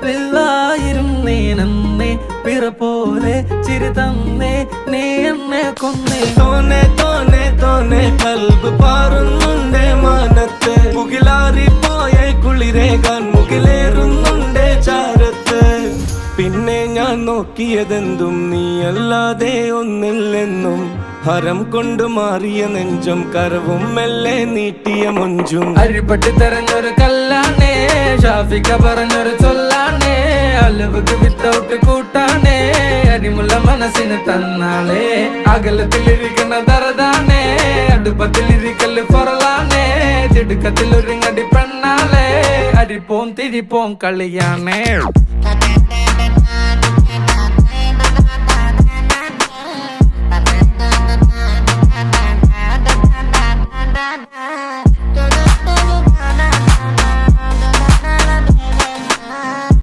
പിള്ളായിരുന്നേനന്നേ പിറ പോലെ ചിരി തന്നേ നീ എന്നെ കൊന്നേ തോനെ തോനെ തോനെ കൽബ് പാറുന്നുണ്ടേ മാനത്ത് മുകിലാറി പോയ കുളിരേകാൻ മുകിലേറുന്നുണ്ടേ ചാരത്ത് പിന്നെ ഞാൻ നോക്കിയതെന്തും നീയല്ലാതെ ഒന്നില്ലെന്നും ഹരം കൊണ്ട് മാറിയ നെഞ്ചും കരവും മെല്ലെ നീട്ടിയ മൊഞ്ചും അരിപ്പട്ടി തെരഞ്ഞൊരു കല്ലാണേ ഷാഫിക്ക പറഞ്ഞൊരു ചൊല്ലാണേ അലവുക്ക് വിത്തൗട്ട് കൂട്ടാണേ അരിമുള്ള മനസ്സിന് തന്നാളേ അകലത്തിലിരിക്കുന്ന ദറതാണേ അടുപ്പത്തിലിരിക്കല് പൊറലാണേ തിടുക്കത്തിൽ ഒരുങ്ങടി പെണ്ണാളേ അരിപ്പോം തിരിപ്പോം കളിയാണേ